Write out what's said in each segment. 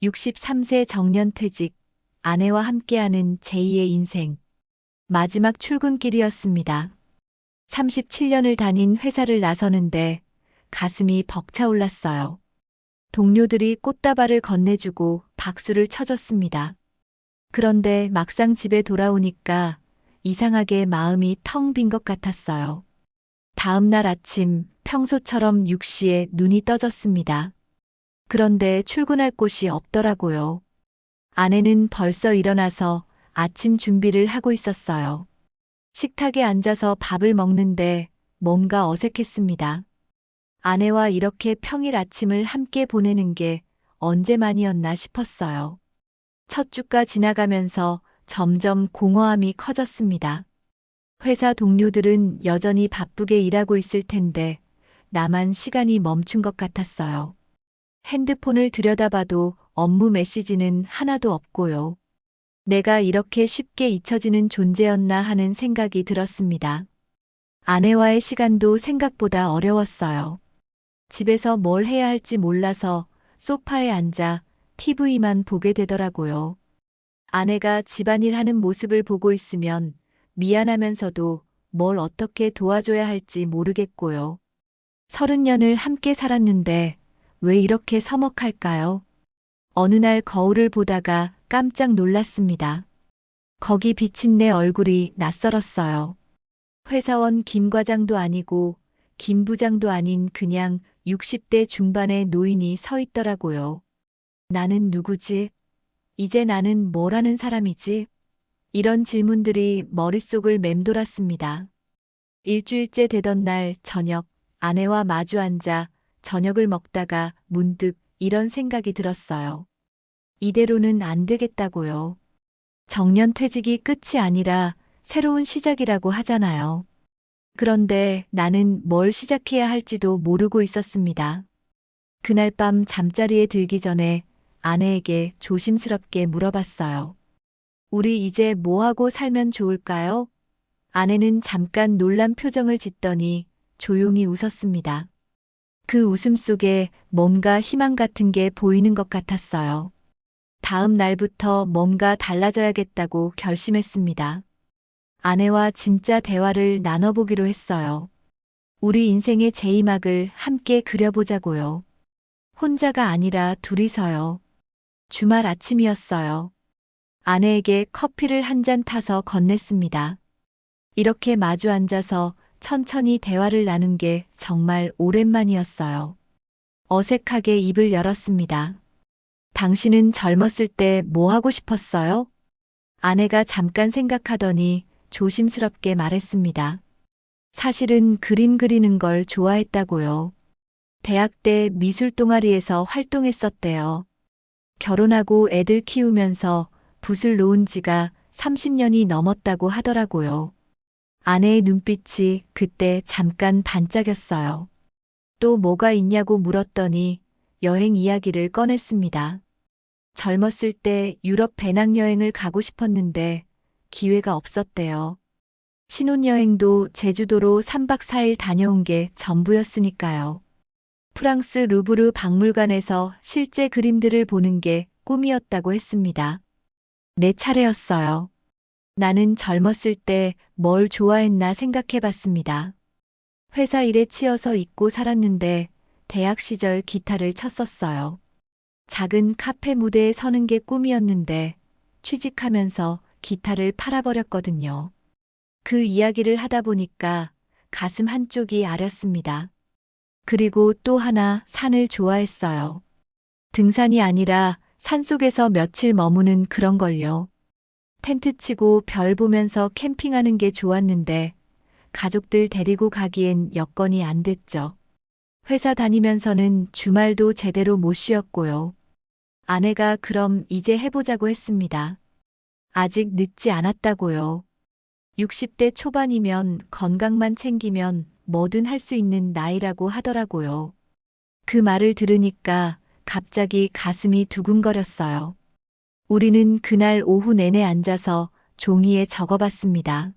63세 정년퇴직, 아내와 함께하는 제2의 인생. 마지막 출근길이었습니다. 37년을 다닌 회사를 나서는데 가슴이 벅차올랐어요. 동료들이 꽃다발을 건네주고 박수를 쳐줬습니다. 그런데 막상 집에 돌아오니까 이상하게 마음이 텅 빈 것 같았어요. 다음 날 아침 평소처럼 6시에 눈이 떠졌습니다. 그런데 출근할 곳이 없더라고요. 아내는 벌써 일어나서 아침 준비를 하고 있었어요. 식탁에 앉아서 밥을 먹는데 뭔가 어색했습니다. 아내와 이렇게 평일 아침을 함께 보내는 게 언제만이었나 싶었어요. 첫 주가 지나가면서 점점 공허함이 커졌습니다. 회사 동료들은 여전히 바쁘게 일하고 있을 텐데 나만 시간이 멈춘 것 같았어요. 핸드폰을 들여다봐도 업무 메시지는 하나도 없고요. 내가 이렇게 쉽게 잊혀지는 존재였나 하는 생각이 들었습니다. 아내와의 시간도 생각보다 어려웠어요. 집에서 뭘 해야 할지 몰라서 소파에 앉아 TV만 보게 되더라고요. 아내가 집안일 하는 모습을 보고 있으면 미안하면서도 뭘 어떻게 도와줘야 할지 모르겠고요. 30년을 함께 살았는데 왜 이렇게 서먹할까요? 어느 날 거울을 보다가 깜짝 놀랐습니다. 거기 비친 내 얼굴이 낯설었어요. 회사원 김 과장도 아니고 김 부장도 아닌 그냥 60대 중반의 노인이 서 있더라고요. 나는 누구지? 이제 나는 뭘 하는 사람이지? 이런 질문들이 머릿속을 맴돌았습니다. 일주일째 되던 날 저녁, 아내와 마주 앉아 저녁을 먹다가 문득 이런 생각이 들었어요. 이대로는 안 되겠다고요. 정년퇴직이 끝이 아니라 새로운 시작이라고 하잖아요. 그런데 나는 뭘 시작해야 할지도 모르고 있었습니다. 그날 밤 잠자리에 들기 전에 아내에게 조심스럽게 물어봤어요. 우리 이제 뭐 하고 살면 좋을까요? 아내는 잠깐 놀란 표정을 짓더니 조용히 웃었습니다. 그 웃음 속에 뭔가 희망 같은 게 보이는 것 같았어요. 다음 날부터 뭔가 달라져야겠다고 결심했습니다. 아내와 진짜 대화를 나눠보기로 했어요. 우리 인생의 제2막을 함께 그려보자고요. 혼자가 아니라 둘이서요. 주말 아침이었어요. 아내에게 커피를 한 잔 타서 건넸습니다. 이렇게 마주 앉아서 천천히 대화를 나눈 게 정말 오랜만이었어요. 어색하게 입을 열었습니다. 당신은 젊었을 때 뭐 하고 싶었어요? 아내가 잠깐 생각하더니 조심스럽게 말했습니다. 사실은 그림 그리는 걸 좋아했다고요. 대학 때 미술 동아리에서 활동했었대요. 결혼하고 애들 키우면서 붓을 놓은 지가 30년이 넘었다고 하더라고요. 아내의 눈빛이 그때 잠깐 반짝였어요. 또 뭐가 있냐고 물었더니 여행 이야기를 꺼냈습니다. 젊었을 때 유럽 배낭여행을 가고 싶었는데 기회가 없었대요. 신혼여행도 제주도로 3박 4일 다녀온 게 전부였으니까요. 프랑스 루브르 박물관에서 실제 그림들을 보는 게 꿈이었다고 했습니다. 내 차례였어요. 나는 젊었을 때 뭘 좋아했나 생각해 봤습니다. 회사 일에 치여서 잊고 살았는데 대학 시절 기타를 쳤었어요. 작은 카페 무대에 서는 게 꿈이었는데 취직하면서 기타를 팔아버렸거든요. 그 이야기를 하다 보니까 가슴 한쪽이 아렸습니다. 그리고 또 하나 산을 좋아했어요. 등산이 아니라 산속에서 며칠 머무는 그런 걸요. 텐트 치고 별 보면서 캠핑하는 게 좋았는데 가족들 데리고 가기엔 여건이 안 됐죠. 회사 다니면서는 주말도 제대로 못 쉬었고요. 아내가 그럼 이제 해보자고 했습니다. 아직 늦지 않았다고요. 60대 초반이면 건강만 챙기면 뭐든 할 수 있는 나이라고 하더라고요. 그 말을 들으니까 갑자기 가슴이 두근거렸어요. 우리는 그날 오후 내내 앉아서 종이에 적어봤습니다.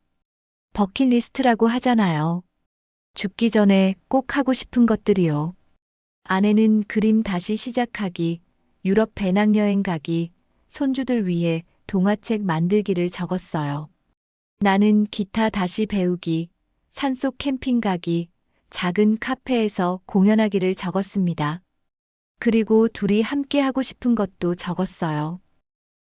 버킷리스트라고 하잖아요. 죽기 전에 꼭 하고 싶은 것들이요. 아내는 그림 다시 시작하기, 유럽 배낭여행 가기, 손주들 위해 동화책 만들기를 적었어요. 나는 기타 다시 배우기, 산속 캠핑 가기, 작은 카페에서 공연하기를 적었습니다. 그리고 둘이 함께 하고 싶은 것도 적었어요.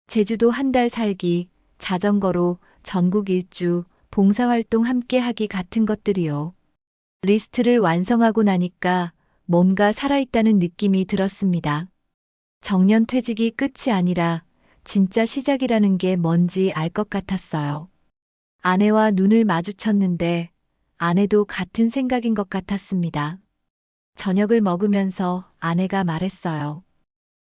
제주도 한 달 살기, 자전거로 전국 일주, 봉사활동 함께 하기 같은 것들이요. 리스트를 완성하고 나니까 뭔가 살아있다는 느낌이 들었습니다. 정년퇴직이 끝이 아니라 진짜 시작이라는 게 뭔지 알 것 같았어요. 아내와 눈을 마주쳤는데 아내도 같은 생각인 것 같았습니다. 저녁을 먹으면서 아내가 말했어요.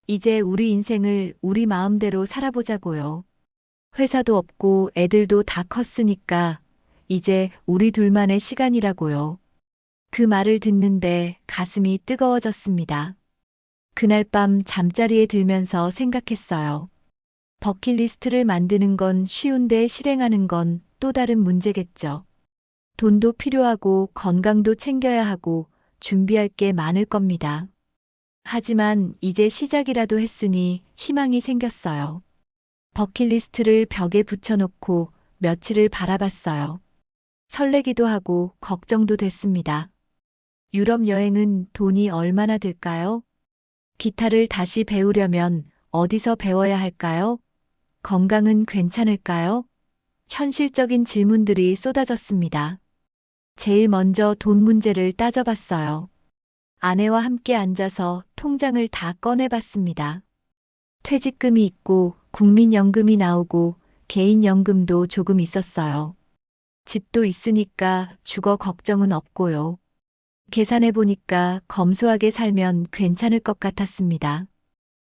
이제 우리 인생을 우리 마음대로 살아보자고요. 회사도 없고 애들도 다 컸으니까 이제 우리 둘만의 시간이라고요. 그 말을 듣는데 가슴이 뜨거워졌습니다. 그날 밤 잠자리에 들면서 생각했어요. 버킷리스트를 만드는 건 쉬운데 실행하는 건 또 다른 문제겠죠. 돈도 필요하고 건강도 챙겨야 하고 준비할 게 많을 겁니다. 하지만 이제 시작이라도 했으니 희망이 생겼어요. 버킷리스트를 벽에 붙여놓고 며칠을 바라봤어요. 설레기도 하고 걱정도 됐습니다. 유럽 여행은 돈이 얼마나 들까요? 기타를 다시 배우려면 어디서 배워야 할까요? 건강은 괜찮을까요? 현실적인 질문들이 쏟아졌습니다. 제일 먼저 돈 문제를 따져봤어요. 아내와 함께 앉아서 통장을 다 꺼내봤습니다. 퇴직금이 있고 국민연금이 나오고 개인연금도 조금 있었어요. 집도 있으니까 주거 걱정은 없고요. 계산해 보니까 검소하게 살면 괜찮을 것 같았습니다.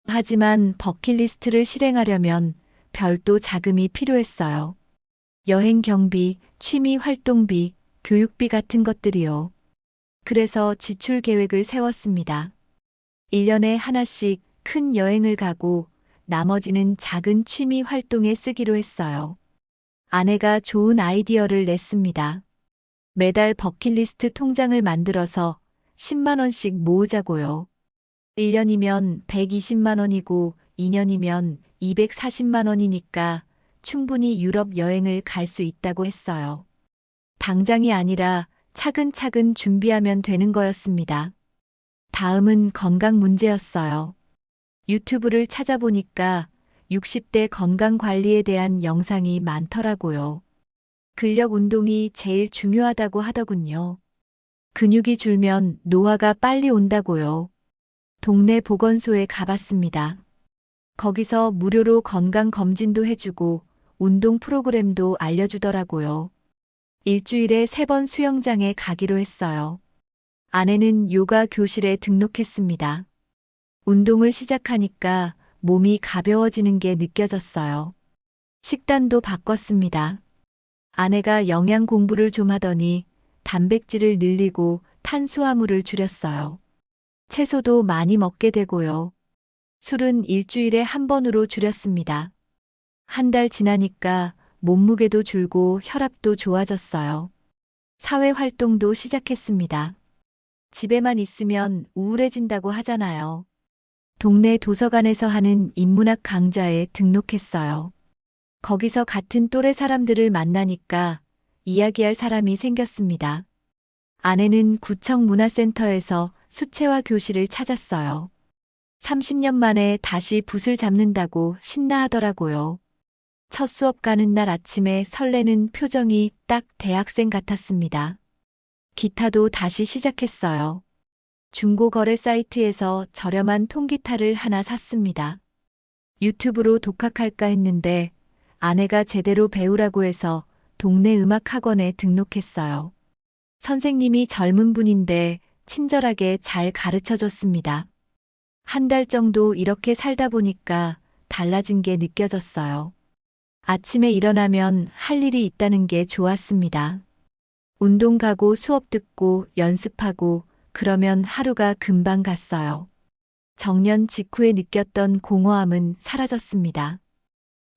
하지만 버킷리스트를 실행하려면 별도 자금이 필요했어요. 여행 경비, 취미 활동비, 교육비 같은 것들이요. 그래서 지출 계획을 세웠습니다. 1년에 하나씩 큰 여행을 가고 나머지는 작은 취미 활동에 쓰기로 했어요. 아내가 좋은 아이디어를 냈습니다. 매달 버킷리스트 통장을 만들어서 10만 원씩 모으자고요. 1년이면 120만 원이고 2년이면 240만 원이니까 충분히 유럽 여행을 갈 수 있다고 했어요. 당장이 아니라 차근차근 준비하면 되는 거였습니다. 다음은 건강 문제였어요. 유튜브를 찾아보니까 60대 건강 관리에 대한 영상이 많더라고요. 근력 운동이 제일 중요하다고 하더군요. 근육이 줄면 노화가 빨리 온다고요. 동네 보건소에 가봤습니다. 거기서 무료로 건강 검진도 해주고 운동 프로그램도 알려주더라고요. 일주일에 3번 수영장에 가기로 했어요. 아내는 요가 교실에 등록했습니다. 운동을 시작하니까 몸이 가벼워지는 게 느껴졌어요. 식단도 바꿨습니다. 아내가 영양 공부를 좀 하더니 단백질을 늘리고 탄수화물을 줄였어요. 채소도 많이 먹게 되고요. 술은 일주일에 1번으로 줄였습니다. 한 달 지나니까 몸무게도 줄고 혈압도 좋아졌어요. 사회 활동도 시작했습니다. 집에만 있으면 우울해진다고 하잖아요. 동네 도서관에서 하는 인문학 강좌에 등록했어요. 거기서 같은 또래 사람들을 만나니까 이야기할 사람이 생겼습니다. 아내는 구청 문화센터에서 수채화 교실을 찾았어요. 30년 만에 다시 붓을 잡는다고 신나하더라고요. 첫 수업 가는 날 아침에 설레는 표정이 딱 대학생 같았습니다. 기타도 다시 시작했어요. 중고 거래 사이트에서 저렴한 통기타를 하나 샀습니다. 유튜브로 독학할까 했는데 아내가 제대로 배우라고 해서 동네 음악 학원에 등록했어요. 선생님이 젊은 분인데 친절하게 잘 가르쳐 줬습니다. 한 달 정도 이렇게 살다 보니까 달라진 게 느껴졌어요. 아침에 일어나면 할 일이 있다는 게 좋았습니다. 운동 가고 수업 듣고 연습하고 그러면 하루가 금방 갔어요. 정년 직후에 느꼈던 공허함은 사라졌습니다.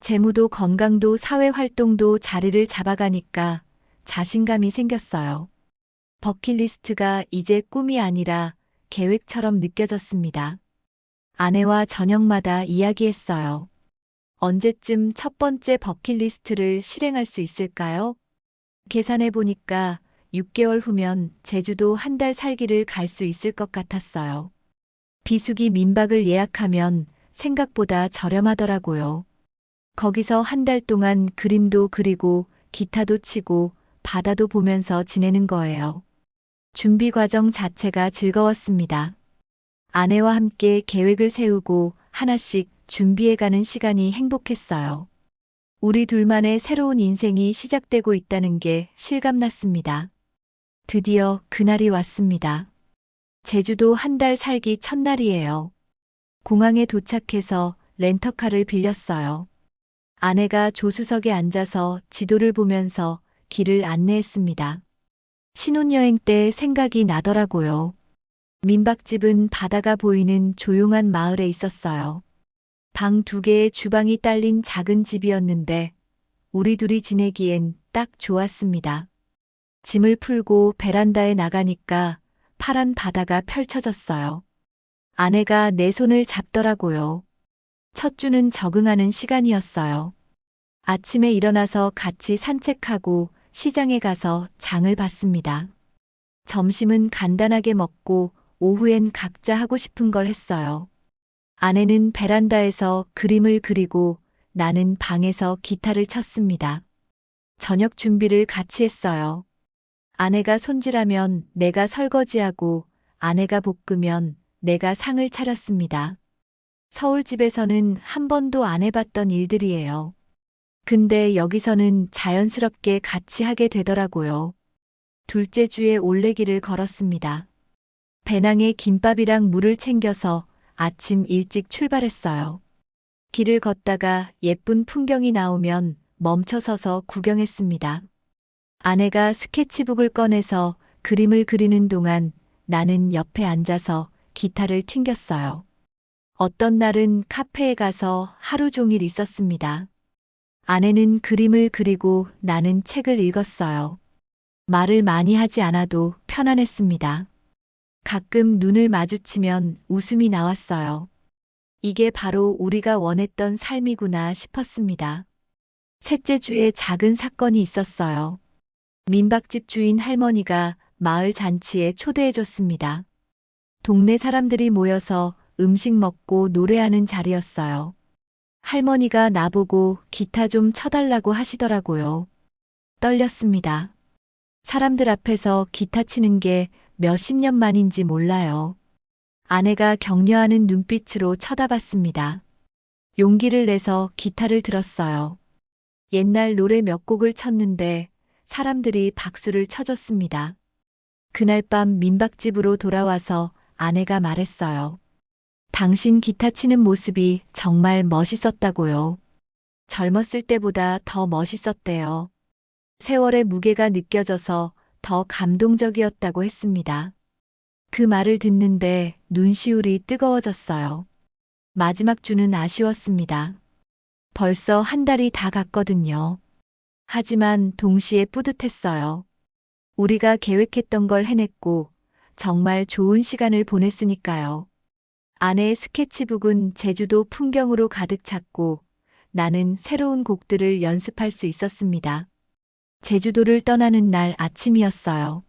재무도 건강도 사회 활동도 자리를 잡아가니까 자신감이 생겼어요. 버킷리스트가 이제 꿈이 아니라 계획처럼 느껴졌습니다. 아내와 저녁마다 이야기했어요. 언제쯤 첫 번째 버킷리스트를 실행할 수 있을까요? 계산해 보니까 6개월 후면 제주도 한 달 살기를 갈 수 있을 것 같았어요. 비수기 민박을 예약하면 생각보다 저렴하더라고요. 거기서 한 달 동안 그림도 그리고 기타도 치고 바다도 보면서 지내는 거예요. 준비 과정 자체가 즐거웠습니다. 아내와 함께 계획을 세우고 하나씩 준비해가는 시간이 행복했어요. 우리 둘만의 새로운 인생이 시작되고 있다는 게 실감났습니다. 드디어 그날이 왔습니다. 제주도 한 달 살기 첫날이에요. 공항에 도착해서 렌터카를 빌렸어요. 아내가 조수석에 앉아서 지도를 보면서 길을 안내했습니다. 신혼여행 때 생각이 나더라고요. 민박집은 바다가 보이는 조용한 마을에 있었어요. 방 2개의 주방이 딸린 작은 집이었는데 우리 둘이 지내기엔 딱 좋았습니다. 짐을 풀고 베란다에 나가니까 파란 바다가 펼쳐졌어요. 아내가 내 손을 잡더라고요. 첫 주는 적응하는 시간이었어요. 아침에 일어나서 같이 산책하고 시장에 가서 장을 봤습니다. 점심은 간단하게 먹고 오후엔 각자 하고 싶은 걸 했어요. 아내는 베란다에서 그림을 그리고 나는 방에서 기타를 쳤습니다. 저녁 준비를 같이 했어요. 아내가 손질하면 내가 설거지하고 아내가 볶으면 내가 상을 차렸습니다. 서울집에서는 한 번도 안 해봤던 일들이에요. 근데 여기서는 자연스럽게 같이 하게 되더라고요. 둘째 주에 올레길을 걸었습니다. 배낭에 김밥이랑 물을 챙겨서 아침 일찍 출발했어요. 길을 걷다가 예쁜 풍경이 나오면 멈춰서서 구경했습니다. 아내가 스케치북을 꺼내서 그림을 그리는 동안 나는 옆에 앉아서 기타를 튕겼어요. 어떤 날은 카페에 가서 하루 종일 있었습니다. 아내는 그림을 그리고 나는 책을 읽었어요. 말을 많이 하지 않아도 편안했습니다. 가끔 눈을 마주치면 웃음이 나왔어요. 이게 바로 우리가 원했던 삶이구나 싶었습니다. 셋째 주에 작은 사건이 있었어요. 민박집 주인 할머니가 마을 잔치에 초대해줬습니다. 동네 사람들이 모여서 음식 먹고 노래하는 자리였어요. 할머니가 나보고 기타 좀 쳐달라고 하시더라고요. 떨렸습니다. 사람들 앞에서 기타 치는 게 몇십 년 만인지 몰라요. 아내가 격려하는 눈빛으로 쳐다봤습니다. 용기를 내서 기타를 들었어요. 옛날 노래 몇 곡을 쳤는데 사람들이 박수를 쳐줬습니다. 그날 밤 민박집으로 돌아와서 아내가 말했어요. 당신 기타 치는 모습이 정말 멋있었다고요. 젊었을 때보다 더 멋있었대요. 세월의 무게가 느껴져서 더 감동적이었다고 했습니다. 그 말을 듣는데 눈시울이 뜨거워졌어요. 마지막 주는 아쉬웠습니다. 벌써 한 달이 다 갔거든요. 하지만 동시에 뿌듯했어요. 우리가 계획했던 걸 해냈고 정말 좋은 시간을 보냈으니까요. 아내의 스케치북은 제주도 풍경으로 가득 찼고 나는 새로운 곡들을 연습할 수 있었습니다. 제주도를 떠나는 날 아침이었어요.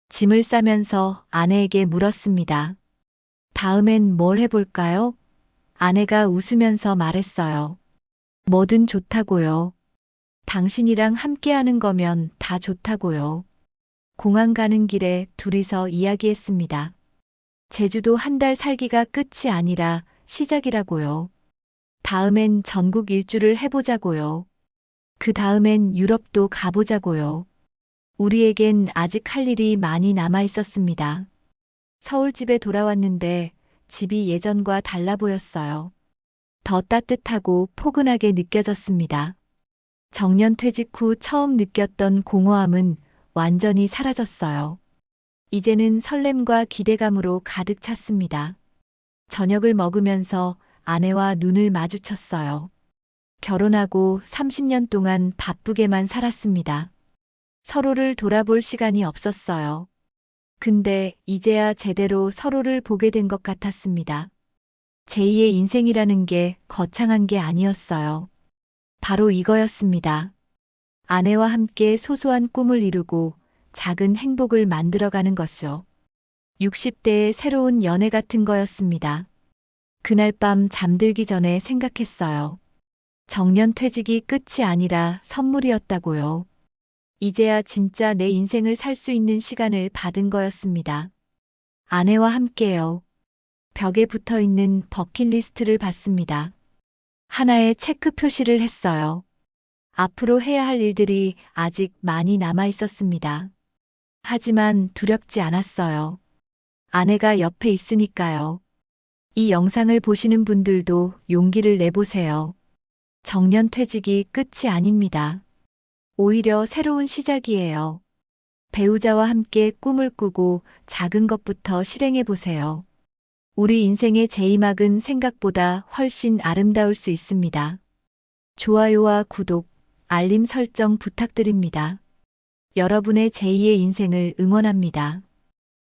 짐을 싸면서 아내에게 물었습니다. 다음엔 뭘 해볼까요? 아내가 웃으면서 말했어요. 뭐든 좋다고요. 당신이랑 함께하는 거면 다 좋다고요. 공항 가는 길에 둘이서 이야기했습니다. 제주도 한 달 살기가 끝이 아니라 시작이라고요. 다음엔 전국 일주를 해보자고요. 그 다음엔 유럽도 가보자고요. 우리에겐 아직 할 일이 많이 남아 있었습니다. 서울집에 돌아왔는데 집이 예전과 달라 보였어요. 더 따뜻하고 포근하게 느껴졌습니다. 정년 퇴직 후 처음 느꼈던 공허함은 완전히 사라졌어요. 이제는 설렘과 기대감으로 가득 찼습니다. 저녁을 먹으면서 아내와 눈을 마주쳤어요. 결혼하고 30년 동안 바쁘게만 살았습니다. 서로를 돌아볼 시간이 없었어요. 근데 이제야 제대로 서로를 보게 된 것 같았습니다. 제2의 인생이라는 게 거창한 게 아니었어요. 바로 이거였습니다. 아내와 함께 소소한 꿈을 이루고 작은 행복을 만들어가는 것이요. 60대의 새로운 연애 같은 거였습니다. 그날 밤 잠들기 전에 생각했어요. 정년퇴직이 끝이 아니라 선물이었다고요. 이제야 진짜 내 인생을 살 수 있는 시간을 받은 거였습니다. 아내와 함께요. 벽에 붙어 있는 버킷리스트를 봤습니다. 하나의 체크 표시를 했어요. 앞으로 해야 할 일들이 아직 많이 남아 있었습니다. 하지만 두렵지 않았어요. 아내가 옆에 있으니까요. 이 영상을 보시는 분들도 용기를 내보세요. 정년퇴직이 끝이 아닙니다. 오히려 새로운 시작이에요. 배우자와 함께 꿈을 꾸고 작은 것부터 실행해 보세요. 우리 인생의 제2막은 생각보다 훨씬 아름다울 수 있습니다. 좋아요와 구독, 알림 설정 부탁드립니다. 여러분의 제2의 인생을 응원합니다.